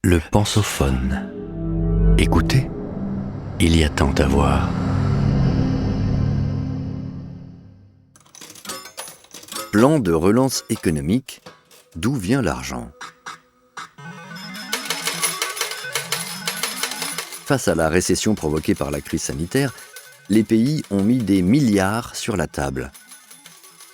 Le pensophone. Écoutez, il y a tant à voir. Plan de relance économique, d'où vient l'argent ? Face à la récession provoquée par la crise sanitaire, les pays ont mis des milliards sur la table.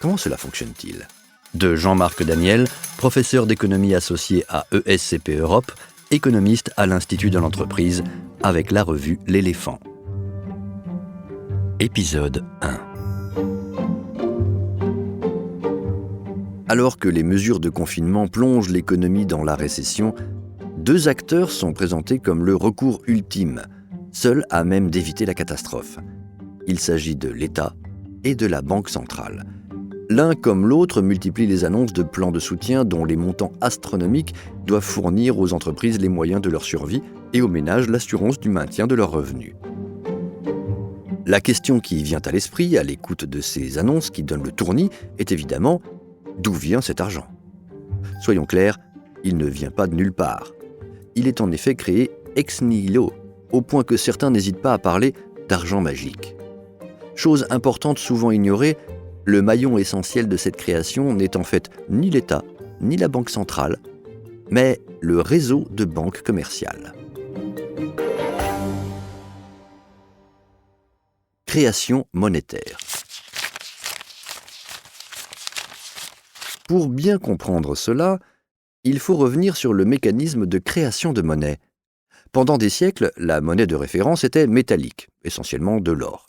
Comment cela fonctionne-t-il ? De Jean-Marc Daniel, professeur d'économie associé à ESCP Europe, économiste à l'Institut de l'entreprise, avec la revue L'Éléphant. Épisode 1. Alors que les mesures de confinement plongent l'économie dans la récession, deux acteurs sont présentés comme le recours ultime, seuls à même d'éviter la catastrophe. Il s'agit de l'État et de la Banque centrale. L'un comme l'autre multiplie les annonces de plans de soutien dont les montants astronomiques doivent fournir aux entreprises les moyens de leur survie et aux ménages l'assurance du maintien de leurs revenus. La question qui vient à l'esprit à l'écoute de ces annonces qui donnent le tournis est évidemment « d'où vient cet argent ?» Soyons clairs, il ne vient pas de nulle part. Il est en effet créé ex nihilo, au point que certains n'hésitent pas à parler d'argent magique. Chose importante souvent ignorée, le maillon essentiel de cette création n'est en fait ni l'État, ni la Banque centrale, mais le réseau de banques commerciales. Création monétaire. Pour bien comprendre cela, il faut revenir sur le mécanisme de création de monnaie. Pendant des siècles, la monnaie de référence était métallique, essentiellement de l'or.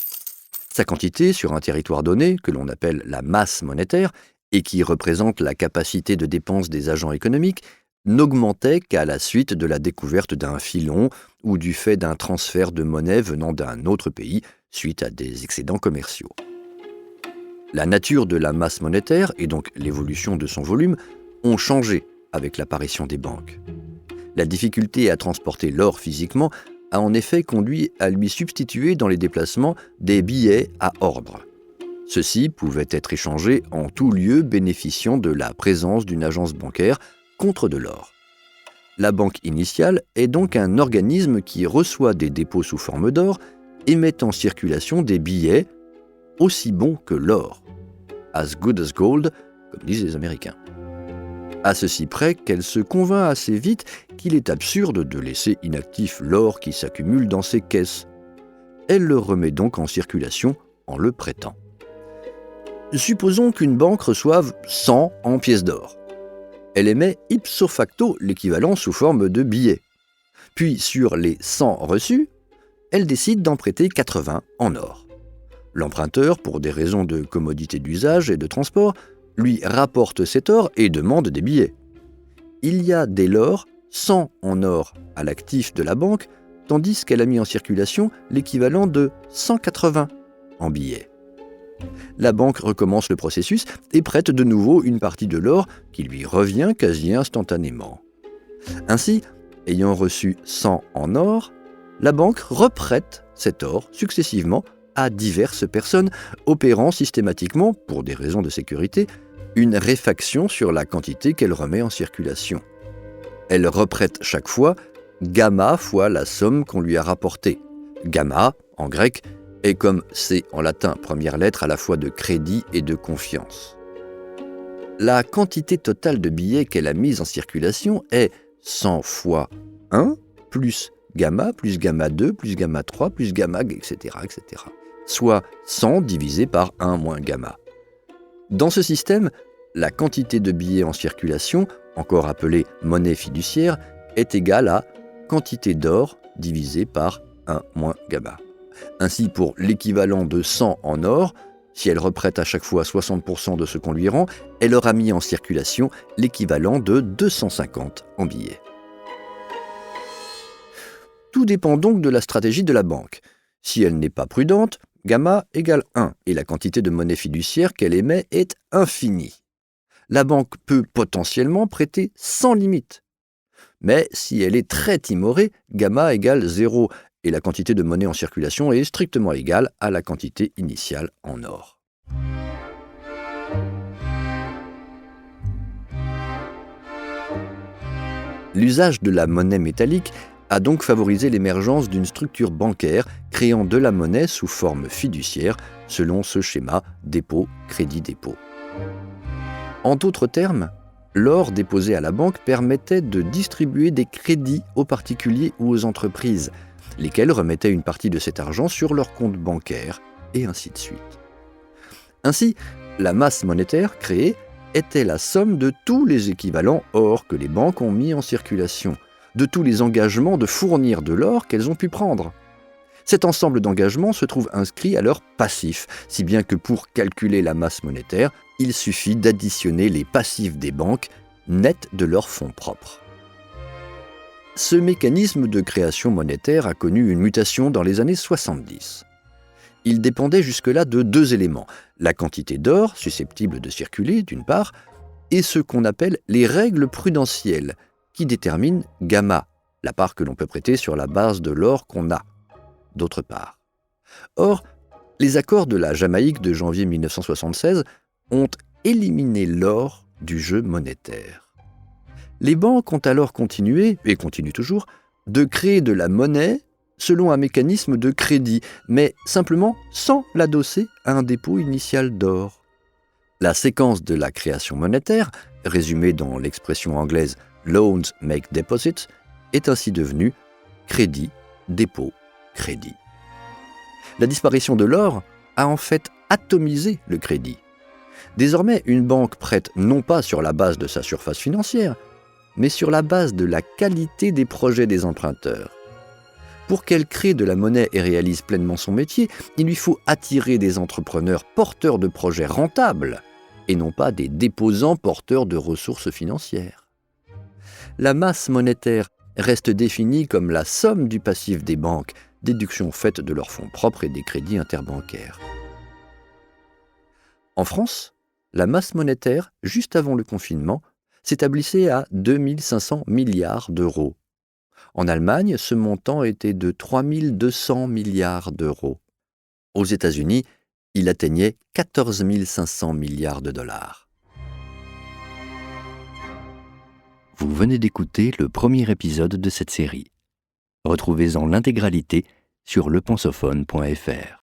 Sa quantité sur un territoire donné, que l'on appelle la masse monétaire, et qui représente la capacité de dépense des agents économiques, n'augmentait qu'à la suite de la découverte d'un filon ou du fait d'un transfert de monnaie venant d'un autre pays suite à des excédents commerciaux. La nature de la masse monétaire, et donc l'évolution de son volume, ont changé avec l'apparition des banques. La difficulté à transporter l'or physiquement a en effet conduit à lui substituer dans les déplacements des billets à ordre. Ceux-ci pouvaient être échangés en tout lieu bénéficiant de la présence d'une agence bancaire contre de l'or. La banque initiale est donc un organisme qui reçoit des dépôts sous forme d'or et met en circulation des billets aussi bons que l'or. As good as gold, comme disent les Américains. À ceci près qu'elle se convainc assez vite qu'il est absurde de laisser inactif l'or qui s'accumule dans ses caisses. Elle le remet donc en circulation en le prêtant. Supposons qu'une banque reçoive 100 en pièces d'or. Elle émet ipso facto l'équivalent sous forme de billets. Puis sur les 100 reçus, elle décide d'en prêter 80 en or. L'emprunteur, pour des raisons de commodité d'usage et de transport, lui rapporte cet or et demande des billets. Il y a dès lors 100 en or à l'actif de la banque, tandis qu'elle a mis en circulation l'équivalent de 180 en billets. La banque recommence le processus et prête de nouveau une partie de l'or qui lui revient quasi instantanément. Ainsi, ayant reçu 100 en or, la banque reprête cet or successivement à diverses personnes, opérant systématiquement, pour des raisons de sécurité, une réfaction sur la quantité qu'elle remet en circulation. Elle reprête chaque fois gamma fois la somme qu'on lui a rapportée. Gamma, en grec, est comme C en latin, première lettre à la fois de crédit et de confiance. La quantité totale de billets qu'elle a mise en circulation est 100 fois 1 plus gamma 2 plus gamma 3 plus gamma, etc., etc. Soit 100 divisé par 1 moins gamma. Dans ce système, la quantité de billets en circulation, encore appelée monnaie fiduciaire, est égale à quantité d'or divisé par 1 moins gamma. Ainsi, pour l'équivalent de 100 en or, si elle reprête à chaque fois 60% de ce qu'on lui rend, elle aura mis en circulation l'équivalent de 250 en billets. Tout dépend donc de la stratégie de la banque. Si elle n'est pas prudente, gamma égale 1 et la quantité de monnaie fiduciaire qu'elle émet est infinie. La banque peut potentiellement prêter sans limite. Mais si elle est très timorée, gamma égale 0 et la quantité de monnaie en circulation est strictement égale à la quantité initiale en or. L'usage de la monnaie métallique a donc favorisé l'émergence d'une structure bancaire créant de la monnaie sous forme fiduciaire selon ce schéma dépôt-crédit-dépôt. En d'autres termes, l'or déposé à la banque permettait de distribuer des crédits aux particuliers ou aux entreprises, lesquels remettaient une partie de cet argent sur leur compte bancaire, et ainsi de suite. Ainsi, la masse monétaire créée était la somme de tous les équivalents or que les banques ont mis en circulation, de tous les engagements de fournir de l'or qu'elles ont pu prendre. Cet ensemble d'engagements se trouve inscrit à leur passif, si bien que pour calculer la masse monétaire, il suffit d'additionner les passifs des banques nets de leurs fonds propres. Ce mécanisme de création monétaire a connu une mutation dans les années 70. Il dépendait jusque-là de deux éléments, la quantité d'or susceptible de circuler, d'une part, et ce qu'on appelle les règles prudentielles, qui déterminent gamma, la part que l'on peut prêter sur la base de l'or qu'on a, d'autre part. Or, les accords de la Jamaïque de janvier 1976 ont éliminé l'or du jeu monétaire. Les banques ont alors continué, et continuent toujours, de créer de la monnaie selon un mécanisme de crédit, mais simplement sans l'adosser à un dépôt initial d'or. La séquence de la création monétaire, résumée dans l'expression anglaise « loans make deposits », est ainsi devenue « crédit, dépôt, crédit ». La disparition de l'or a en fait atomisé le crédit. Désormais, une banque prête non pas sur la base de sa surface financière, mais sur la base de la qualité des projets des emprunteurs. Pour qu'elle crée de la monnaie et réalise pleinement son métier, il lui faut attirer des entrepreneurs porteurs de projets rentables et non pas des déposants porteurs de ressources financières. La masse monétaire reste définie comme la somme du passif des banques, déduction faite de leurs fonds propres et des crédits interbancaires. En France, la masse monétaire, juste avant le confinement, s'établissait à 2 500 milliards d'euros. En Allemagne, ce montant était de 3 200 milliards d'euros. Aux États-Unis, il atteignait 14 500 milliards de dollars. Vous venez d'écouter le premier épisode de cette série. Retrouvez-en l'intégralité sur lepensophone.fr.